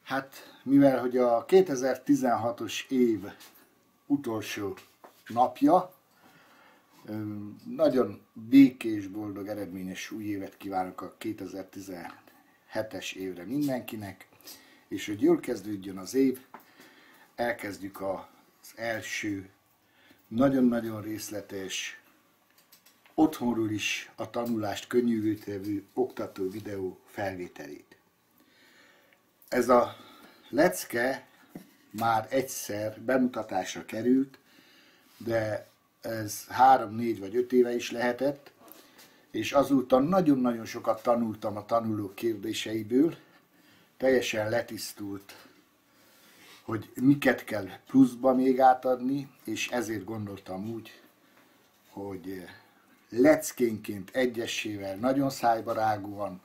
Hát, mivel hogy a 2016-os év utolsó napja, nagyon békés, boldog, eredményes új évet kívánok a 2017-es évre mindenkinek, és hogy jól kezdődjön az év, elkezdjük az első nagyon-nagyon részletes, otthonról is a tanulást könnyűvé tevő oktató videó felvételét. Ez a lecke már egyszer bemutatásra került, de ez 3, 4 vagy 5 éve is lehetett, és azóta nagyon-nagyon sokat tanultam a tanulók kérdéseiből, teljesen letisztult, hogy miket kell pluszba még átadni, és ezért gondoltam úgy, hogy leckénként egyesével nagyon szájbarágúan,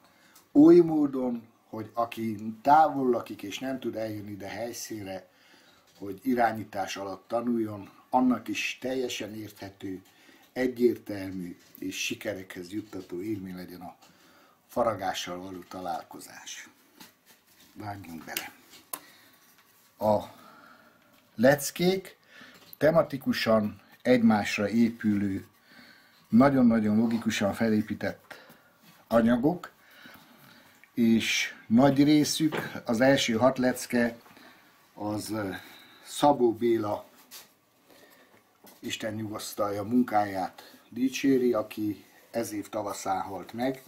oly módon, hogy aki távol lakik és nem tud eljönni ide helyszínre, hogy irányítás alatt tanuljon, annak is teljesen érthető, egyértelmű és sikerekhez juttató élmény legyen a faragással való találkozás. Vágjunk bele! A leckék tematikusan egymásra épülő, nagyon-nagyon logikusan felépített anyagok, és nagy részük, az első 6 lecke, az Szabó Béla, Isten nyugosztalja, munkáját dicséri, aki ez év tavaszán halt meg,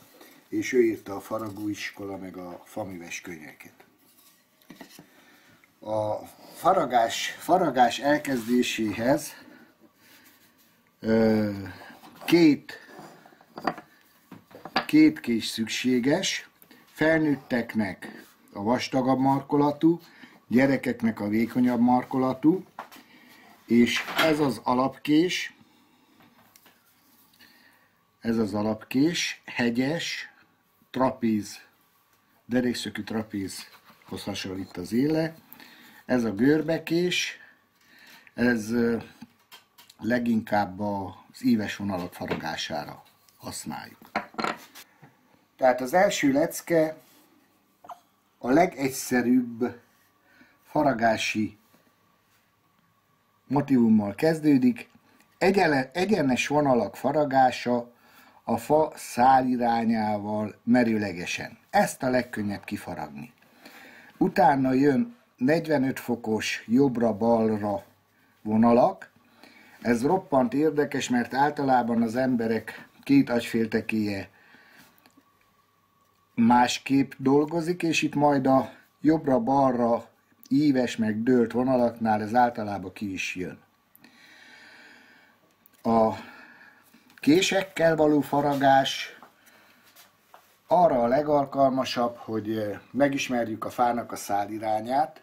és ő írta a Faragóiskola meg a Faműves könyveket. A faragás elkezdéséhez két kés szükséges, felnőtteknek a vastagabb markolatú, gyerekeknek a vékonyabb markolatú, és ez az alapkés, hegyes, trapéz, derékszökű trapézhoz hasonlít az éle. Ez a görbekés, ez leginkább az íves vonalak faragására használjuk. Tehát az első lecke a legegyszerűbb faragási motívummal kezdődik. Egyenes vonalak faragása a fa szálirányával merőlegesen. Ezt a legkönnyebb kifaragni. Utána jön 45 fokos jobbra-balra vonalak. Ez roppant érdekes, mert általában az emberek két agyféltekéje másképp dolgozik, és itt majd a jobbra-balra íves meg dőlt vonalaknál ez általában ki is jön. A késekkel való faragás arra a legalkalmasabb, hogy megismerjük a fának a szálirányát,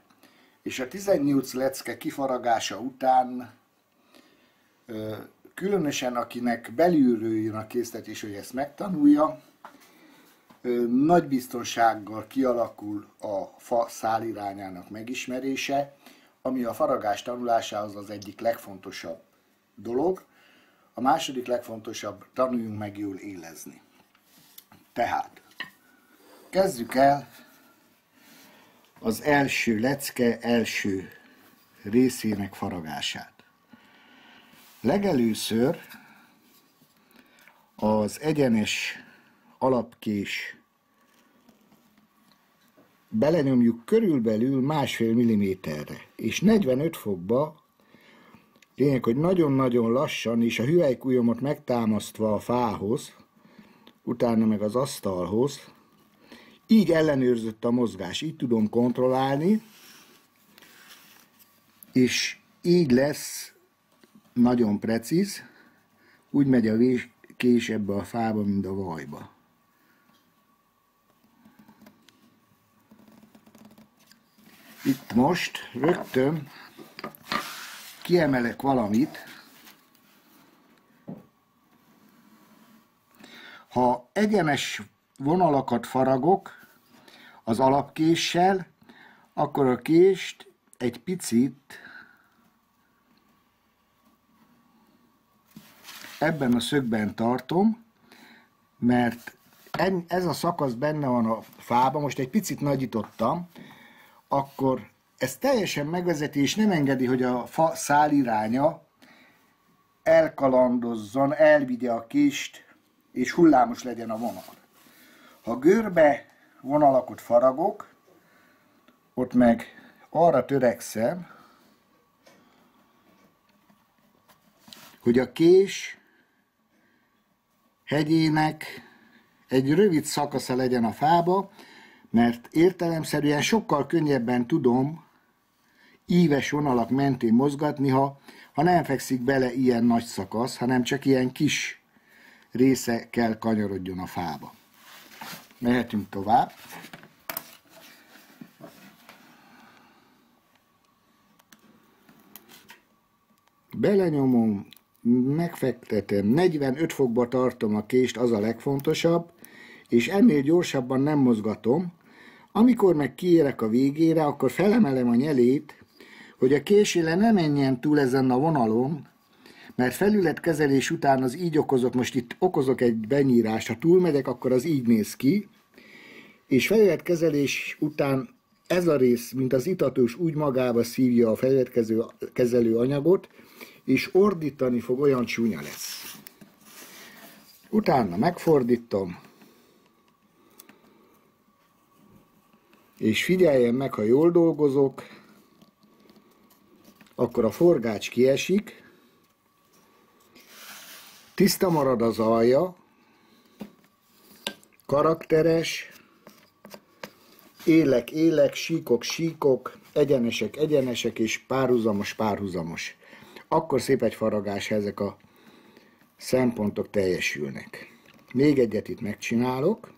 és a 18 lecke kifaragása után, különösen akinek belülről jön a késztetés, hogy ezt megtanulja, nagy biztonsággal kialakul a fa szálirányának megismerése, ami a faragás tanulásához az egyik legfontosabb dolog. A második legfontosabb, tanuljunk meg jól élezni. Tehát, kezdjük el az első lecke első részének faragását. Legelőször az egyenes alapkés belenyomjuk körülbelül 1,5 milliméterre, és 45 fokba, lényeg, hogy nagyon-nagyon lassan, és a hüvelykujjamot megtámasztva a fához, utána meg az asztalhoz, így ellenőrzött a mozgás, így tudom kontrollálni, és így lesz nagyon precíz, úgy megy a kés ebbe a fába, mint a vajba. Itt most rögtön kiemelek valamit. Ha egyenes vonalakat faragok az alapkéssel, akkor a kést egy picit ebben a szögben tartom, mert ez a szakasz benne van a fában, most egy picit nagyítottam, akkor ez teljesen megvezeti, és nem engedi, hogy a fa száliránya elkalandozzon, elvigye a kést, és hullámos legyen a vonal. Ha görbe vonalakot faragok, ott meg arra törekszem, hogy a kés hegyének egy rövid szakasza legyen a fába, mert értelemszerűen sokkal könnyebben tudom íves vonalak mentén mozgatni, ha nem fekszik bele ilyen nagy szakasz, hanem csak ilyen kis része kell kanyarodjon a fába. Mehetünk tovább. Belenyomom, megfektetem, 45 fokba tartom a kést, az a legfontosabb, és ennél gyorsabban nem mozgatom. Amikor meg kiérek a végére, akkor felemelem a nyelét, hogy a késére ne menjen túl ezen a vonalon, mert felületkezelés után az így okozok, most itt okozok egy benyírást, ha túlmegyek, akkor az így néz ki, és felületkezelés után ez a rész, mint az itatós, úgy magába szívja a felületkezelő anyagot, és ordítani fog, olyan csúnya lesz. Utána megfordítom, és figyeljen meg, ha jól dolgozok, akkor a forgács kiesik, tiszta marad az alja, karakteres, élek, síkok, egyenesek és párhuzamos. Akkor szép egy faragás, ha ezek a szempontok teljesülnek. Még egyet itt megcsinálok.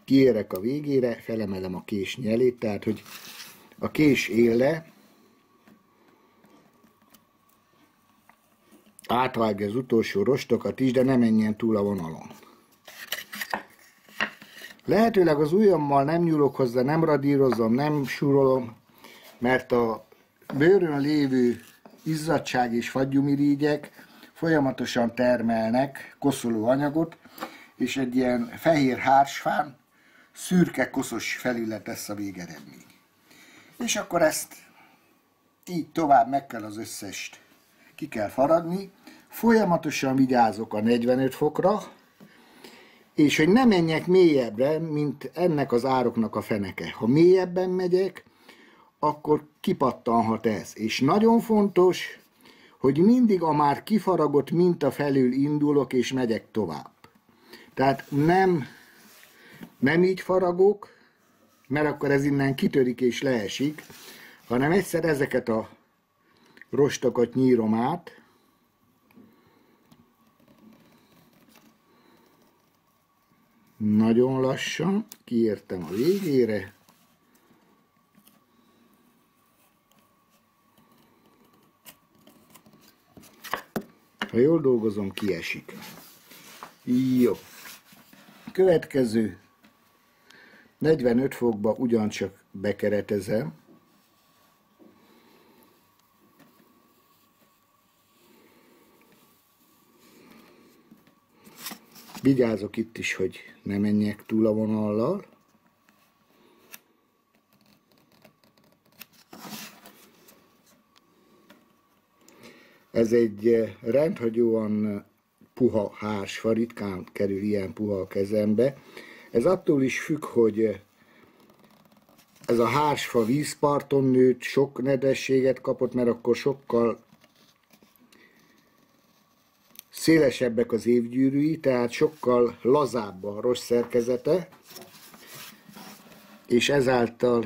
Kiérek a végére, felemelem a kés nyelét, tehát hogy a kés éle átvágja az utolsó rostokat is, de ne menjen túl a vonalon. Lehetőleg az ujjammal nem nyúlok hozzá, nem radírozom, nem súrolom, mert a bőrön lévő izzadság és fagyumirigyek folyamatosan termelnek koszoló anyagot, és egy ilyen fehér hársfán szürke koszos felület lesz a végeredmény. És akkor ezt így tovább meg kell az összest ki kell faragni. Folyamatosan vigyázok a 45 fokra, és hogy ne menjek mélyebbre, mint ennek az ároknak a feneke. Ha mélyebben megyek, akkor kipattanhat ez. És nagyon fontos, hogy mindig a már kifaragott minta felül indulok, és megyek tovább. Tehát nem így faragok, mert akkor ez innen kitörik és leesik, hanem egyszer ezeket a rostokat nyírom át, nagyon lassan, kiértem a végére, ha jól dolgozom, kiesik. Jó. Következő 45 fokba ugyancsak bekeretezem. Vigyázok itt is, hogy ne menjek túl a vonallal. Ez egy rendhagyóan puha hársfa, ritkán kerül ilyen puha a kezembe. Ez attól is függ, hogy ez a hársfa vízparton nőtt, sok nedvességet kapott, mert akkor sokkal szélesebbek az évgyűrűi, tehát sokkal lazább a rost szerkezete, és ezáltal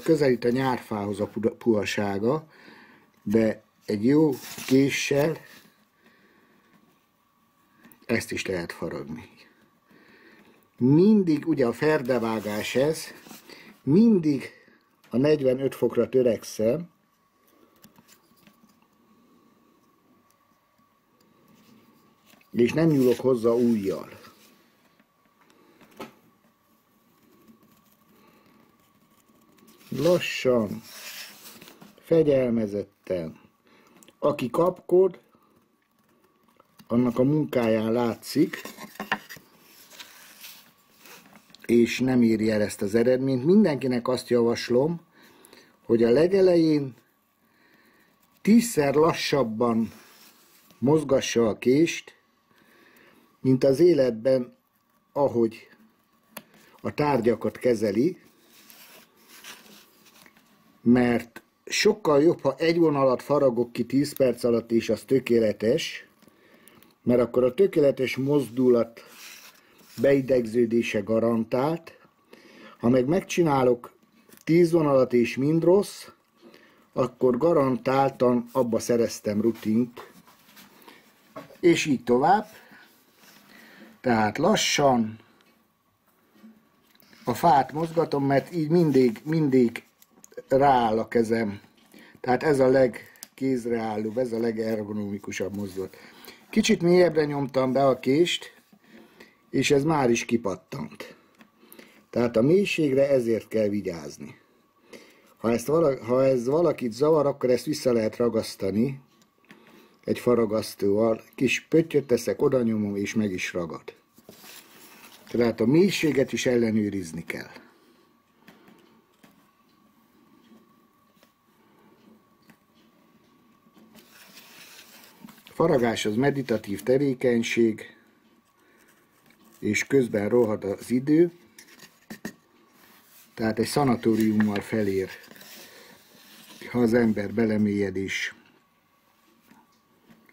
közelít a nyárfához a puhasága, de egy jó késsel ezt is lehet faragni. Mindig, ugye a ferdevágás ez, mindig a 45 fokra törekszem, és nem nyúlok hozzá ujjal. Lassan, fegyelmezetten. Aki kapkod, annak a munkáján látszik, és nem éri el ezt az eredményt. Mindenkinek azt javaslom, hogy a legelején 10-szer lassabban mozgassa a kést, mint az életben, ahogy a tárgyakat kezeli, mert sokkal jobb, ha egy vonalat faragok ki 10 perc alatt, és az tökéletes, mert akkor a tökéletes mozdulat beidegződése garantált. Ha meg megcsinálok 10 vonalat és mind rossz, akkor garantáltan abba szereztem rutint, és így tovább. Tehát lassan a fát mozgatom, mert így mindig rááll a kezem. Tehát ez a legkézreállóbb, ez a legergonomikusabb mozdulat. Kicsit mélyebbre nyomtam be a kést, és ez már is kipattant. Tehát a mélységre ezért kell vigyázni. Ha ez valakit zavar, akkor ezt vissza lehet ragasztani egy faragasztóval. Kis pöttyöt teszek, oda nyomom, és meg is ragad. Tehát a mélységet is ellenőrizni kell. Faragás az meditatív tevékenység, és közben rohad az idő, tehát egy szanatóriummal felér, ha az ember belemélyed is,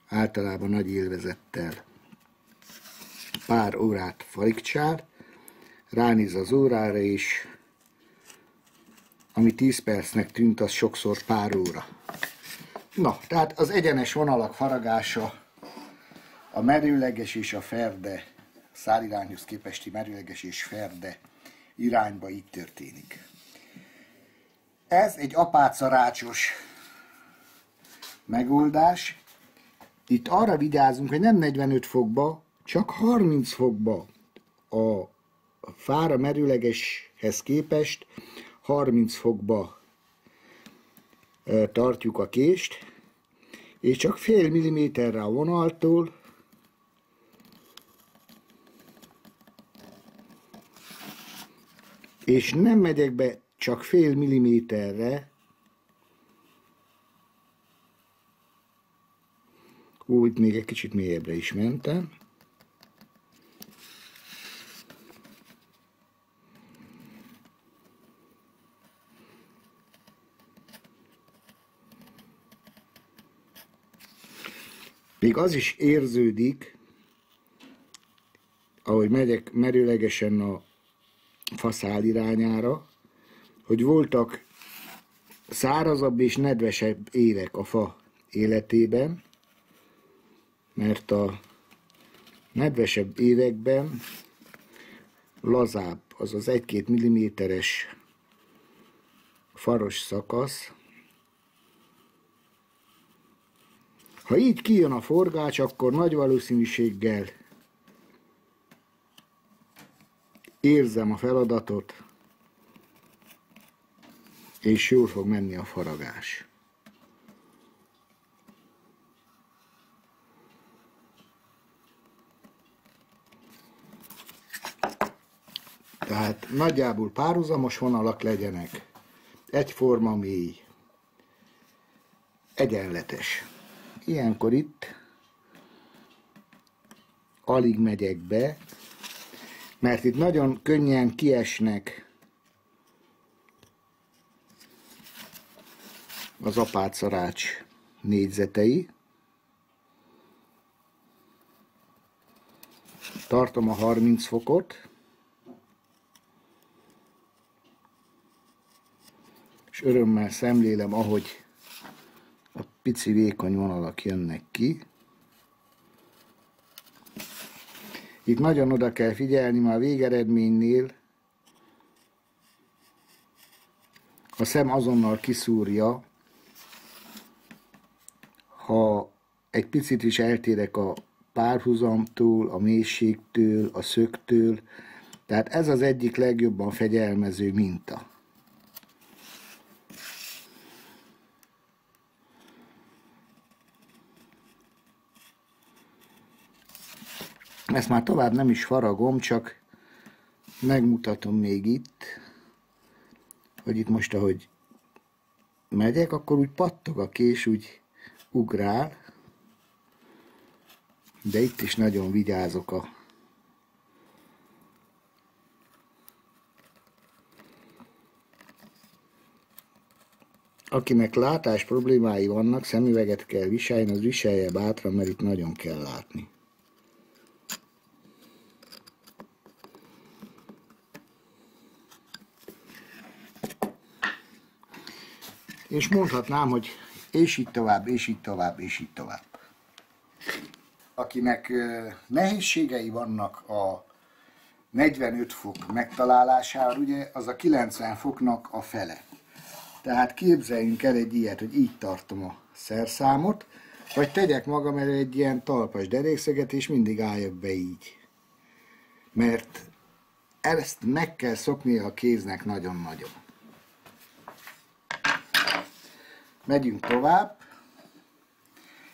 általában nagy élvezettel pár órát farigcsál, ránéz az órára, és ami 10 percnek tűnt, az sokszor pár óra. Na, tehát az egyenes vonalak faragása, a merőleges és a ferde, szálirányhoz képesti merőleges és ferde irányba így történik. Ez egy apácarácsos megoldás. Itt arra vigyázunk, hogy nem 45 fokba, csak 30 fokba a fára merőlegeshez képest 30 fokba tartjuk a kést, és csak fél milliméterre a vonaltól, és nem megyek be csak fél milliméterre, úgy még egy kicsit mélyebbre is mentem. Még az is érződik, ahogy megyek merőlegesen a faszál irányára, hogy voltak szárazabb és nedvesebb évek a fa életében, mert a nedvesebb években lazább, azaz 1-2 milliméteres faros szakasz. Ha így kijön a forgács, akkor nagy valószínűséggel érzem a feladatot, és jól fog menni a faragás. Tehát nagyjából párhuzamos vonalak legyenek, egyforma mély, egyenletes. Ilyenkor itt alig megyek be, mert itt nagyon könnyen kiesnek az apácarács négyzetei. Tartom a 30 fokot, és örömmel szemlélem, ahogy a pici vékony vonalak jönnek ki. Itt nagyon oda kell figyelni, mert a végeredménynél a szem azonnal kiszúrja, ha egy picit is eltérek a párhuzamtól, a mélységtől, a szögtől. Tehát ez az egyik legjobban fegyelmező minta. Ezt már tovább nem is faragom, csak Megmutatom még itt, hogy itt most ahogy megyek, akkor úgy pattog a kés, úgy ugrál, de itt is nagyon vigyázok Akinek látás problémái vannak, szemüveget kell viselni, az viselje bátran, mert itt nagyon kell látni. És mondhatnám, hogy és így tovább, és így tovább, és így tovább. Akinek nehézségei vannak a 45 fok megtalálására, ugye az a 90 foknak a fele. Tehát képzeljünk el egy ilyet, hogy így tartom a szerszámot, vagy tegyek magam elő egy ilyen talpas derékszeget, és mindig álljak be így. Mert ezt meg kell szoknia a kéznek nagyon-nagyon. Megyünk tovább,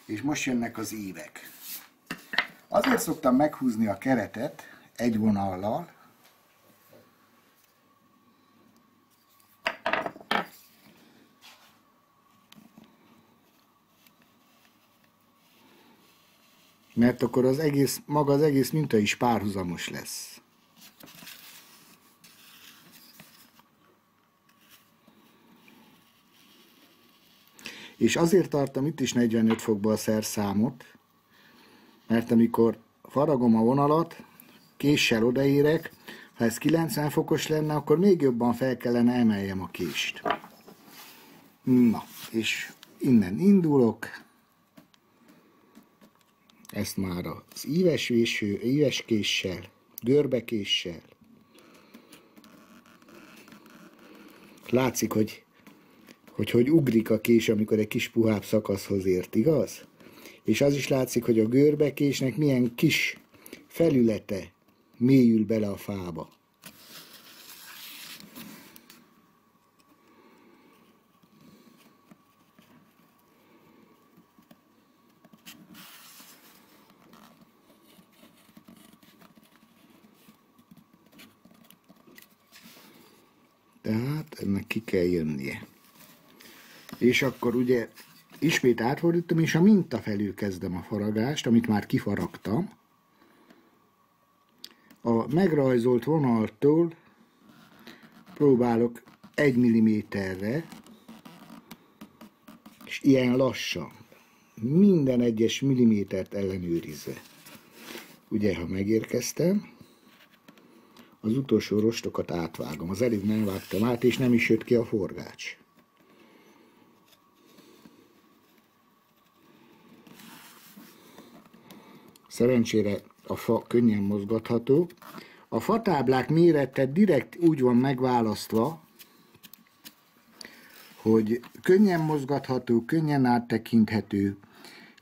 és most jönnek az ívek. Azért szoktam meghúzni a keretet egy vonallal, mert akkor maga az egész minta is párhuzamos lesz. És azért tartom itt is 45 fokba a szerszámot, mert amikor faragom a vonalat, késsel odaérek, ha ez 90 fokos lenne, akkor még jobban fel kellene emeljem a kést. Na, és innen indulok. Ezt már az íves késsel, görbekéssel. Látszik, hogy ugrik a kés, amikor egy kis puhább szakaszhoz ért, igaz? És az is látszik, hogy a görbekésnek milyen kis felülete mélyül bele a fába. Tehát ennek ki kell jönnie. És akkor ugye ismét átfordítom, és a minta felül kezdem a faragást, amit már kifaragtam. A megrajzolt vonaltól próbálok 1 mm-re, és ilyen lassan, minden egyes millimétert ellenőrizve. Ugye, ha megérkeztem, az utolsó rostokat átvágom. Az előbb nem vágtam át, és nem is jött ki a forgács. Szerencsére a fa könnyen mozgatható. A fatáblák mérete direkt úgy van megválasztva, hogy könnyen mozgatható, könnyen áttekinthető,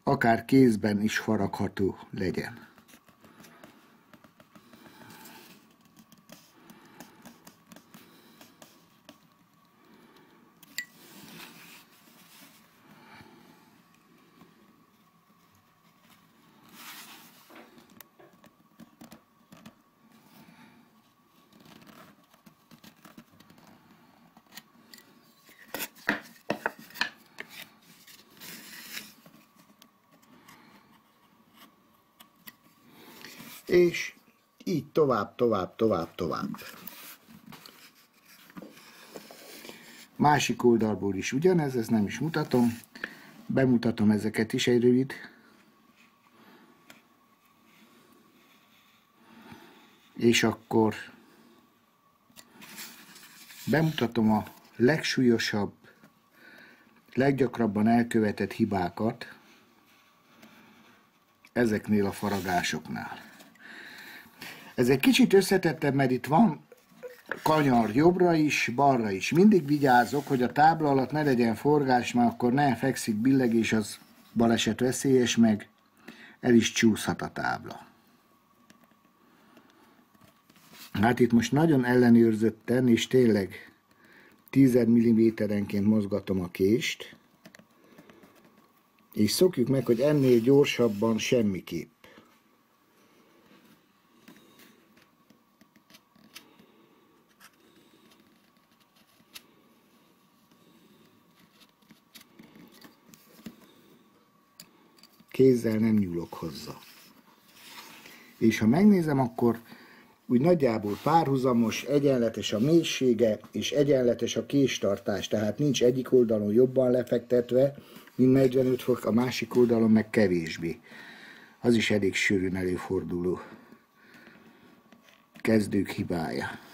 akár kézben is faragható legyen. És így tovább. Másik oldalból is ugyanez, ezt nem is mutatom. Bemutatom ezeket is egy rövid. És akkor bemutatom a legsúlyosabb, leggyakrabban elkövetett hibákat ezeknél a faragásoknál. Ez egy kicsit összetettebb, mert itt van kanyar jobbra is, balra is. Mindig vigyázok, hogy a tábla alatt ne legyen forgás, mert akkor ne fekszik billegés, az baleset veszélyes, meg el is csúszhat a tábla. Hát itt most nagyon ellenőrzötten, és tényleg 10 mm-enként mozgatom a kést, és szokjuk meg, hogy ennél gyorsabban semmiképp. kézzel nem nyúlok hozzá. És ha megnézem, akkor úgy nagyjából párhuzamos, egyenletes a mélysége, és egyenletes a késtartás, tehát nincs egyik oldalon jobban lefektetve, mint 45 fok, a másik oldalon meg kevésbé. Az is elég sűrűn előforduló kezdők hibája.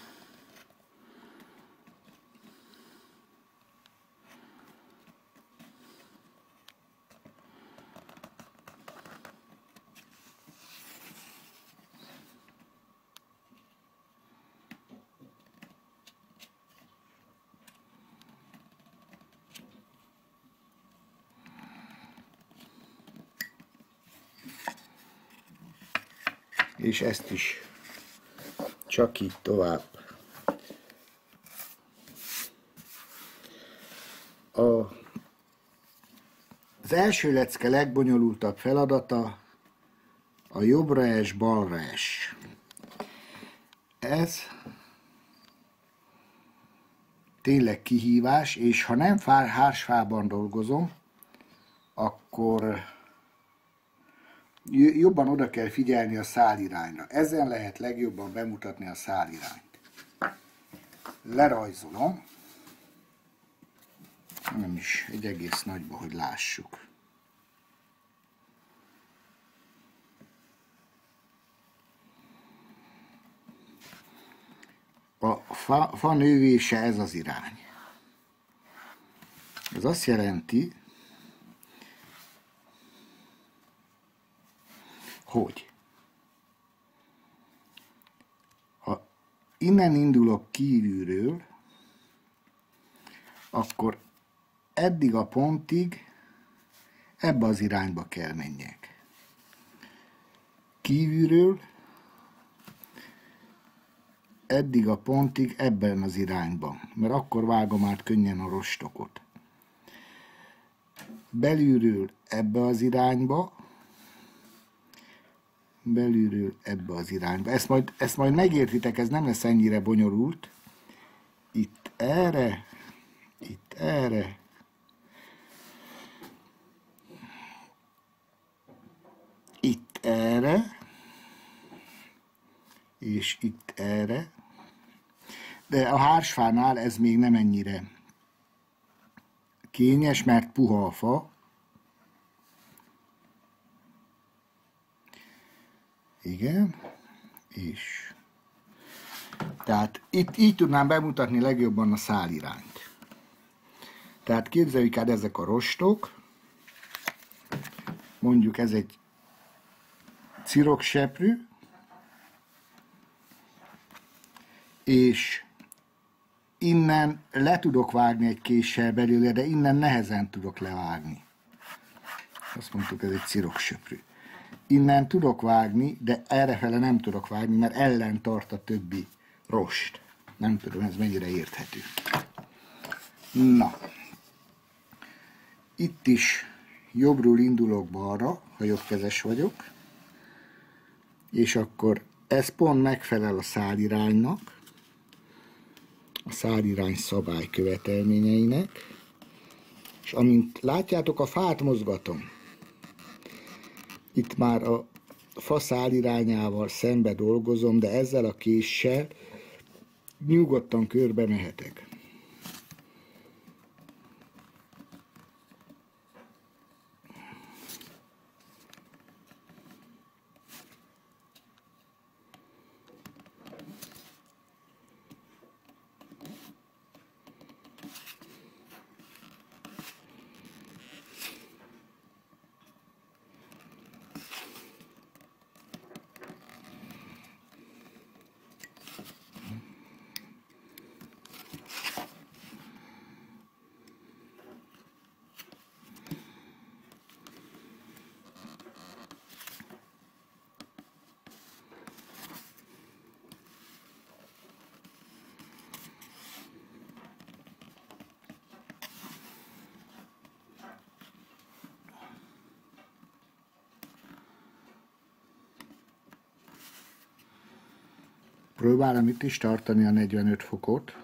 És ezt is csak így tovább. Az első lecke legbonyolultabb feladata a jobbra es, balra es. Ez tényleg kihívás, és ha nem hársfában dolgozom, akkor jobban oda kell figyelni a szálirányra. Ezen lehet legjobban bemutatni a szálirányt. Lerajzolom. Nem is egy egész nagyba, hogy lássuk. A fa növése ez az irány. Ez azt jelenti, hogy ha innen indulok kívülről, akkor eddig a pontig ebbe az irányba kell menjek. Kívülről eddig a pontig ebben az irányban, mert akkor vágom át könnyen a rostokot. Belülről ebbe az irányba, belülről ebbe az irányba. Ezt majd megértitek, ez nem lesz ennyire bonyolult. Itt erre, itt erre, itt erre, és itt erre. De a hársfánál ez még nem ennyire kényes, mert puha a fa. Igen, és tehát itt így tudnám bemutatni legjobban a szálirányt. Tehát képzeljük el, ezek a rostok, mondjuk ez egy cirokseprű, és innen le tudok vágni egy késsel belőle, de innen nehezen tudok levágni. Azt mondtuk, ez egy ciroksöprű. Innen tudok vágni, de errefele nem tudok vágni, mert ellen tart a többi rost. Nem tudom, ez mennyire érthető. Na, itt is jobbról indulok balra, ha jobbkezes vagyok, és akkor ez pont megfelel a száliránynak, a szálirány szabály követelményeinek, és amint látjátok, a fát mozgatom. Itt már a fa szálirányával szembe dolgozom, de ezzel a késsel nyugodtan körbe mehetek. Próbálom itt is tartani a 45 fokot.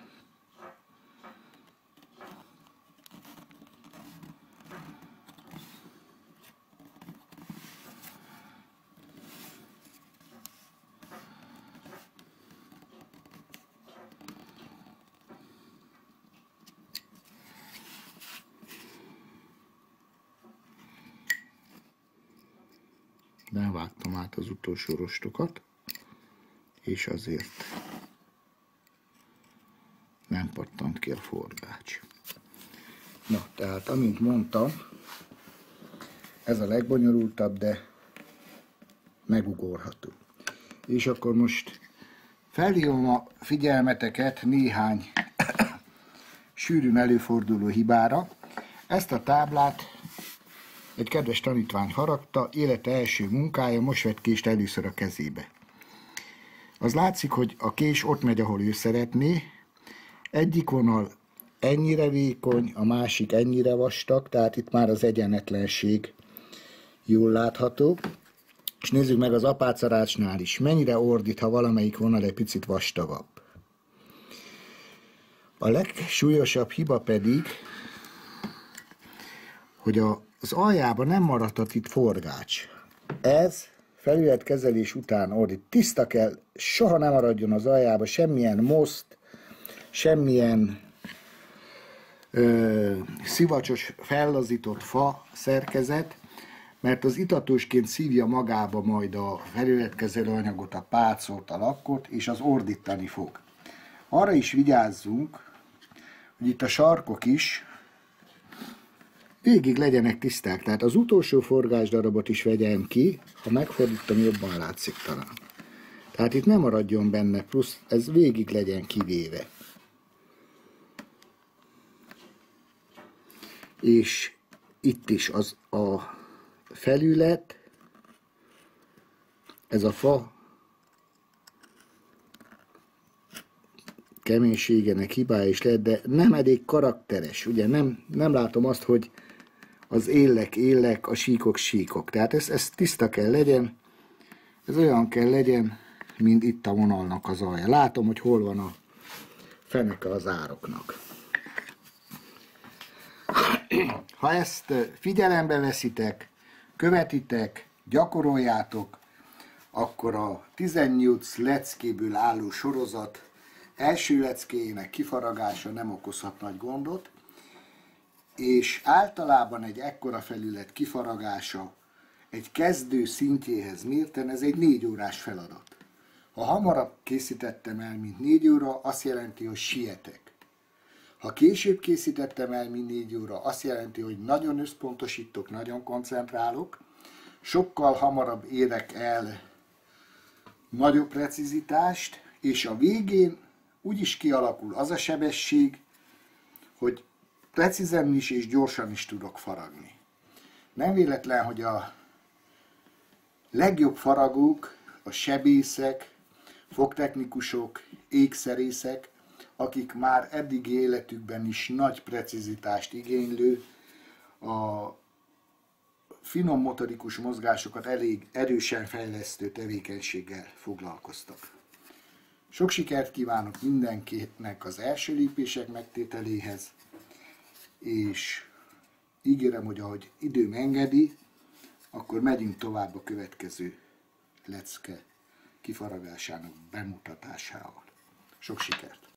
Nem vágtam át az utolsó rostokat, és azért nem pattant ki a forgács. Na, tehát amint mondtam, ez a legbonyolultabb, de megugorható. És akkor most felhívom a figyelmeteket néhány sűrűn előforduló hibára. Ezt a táblát egy kedves tanítvány haragta, élete első munkája, most vett kést először a kezébe. Az látszik, hogy a kés ott megy, ahol ő szeretné. Egyik vonal ennyire vékony, a másik ennyire vastag, tehát itt már az egyenetlenség jól látható. És nézzük meg az apácarácsnál is, mennyire ordít, ha valamelyik vonal egy picit vastagabb. A legsúlyosabb hiba pedig, hogy az aljában nem maradhat itt forgács. Ez felületkezelés után ordít. Tiszta kell, soha nem maradjon az aljába semmilyen moszt, semmilyen szivacsos, fellazított fa szerkezet, mert az itatosként szívja magába majd a felületkezelő anyagot, a pácot, a lakkot, és az ordítani fog. Arra is vigyázzunk, hogy itt a sarkok is végig legyenek tiszták, tehát az utolsó forgásdarabot is vegyem ki, ha megfordítom, jobban látszik talán. Tehát itt nem maradjon benne, plusz ez végig legyen kivéve. És itt is az a felület, ez a fa keménységének hibája is lehet, de nem elég karakteres. Ugye nem látom azt, hogy az élek, a síkok. Tehát ez tiszta kell legyen, ez olyan kell legyen, mint itt a vonalnak az alja. Látom, hogy hol van a feneke az ároknak. Ha ezt figyelembe veszitek, követitek, gyakoroljátok, akkor a 18 leckéből álló sorozat első leckéjének kifaragása nem okozhat nagy gondot, és általában egy ekkora felület kifaragása egy kezdő szintjéhez mérten ez egy 4 órás feladat. Ha hamarabb készítettem el, mint 4 óra, azt jelenti, hogy sietek. Ha később készítettem el, mint 4 óra, azt jelenti, hogy nagyon összpontosítok, nagyon koncentrálok, sokkal hamarabb érek el nagyobb precizitást, és a végén úgy is kialakul az a sebesség, hogy precízen is és gyorsan is tudok faragni. Nem véletlen, hogy a legjobb faragók, a sebészek, fogtechnikusok, ékszerészek, akik már eddigi életükben is nagy precizitást igénylő, a finom motorikus mozgásokat elég erősen fejlesztő tevékenységgel foglalkoztak. Sok sikert kívánok mindenkinek az első lépések megtételéhez, és ígérem, hogy ahogy időm engedi, akkor megyünk tovább a következő lecke kifaragásának bemutatásával. Sok sikert!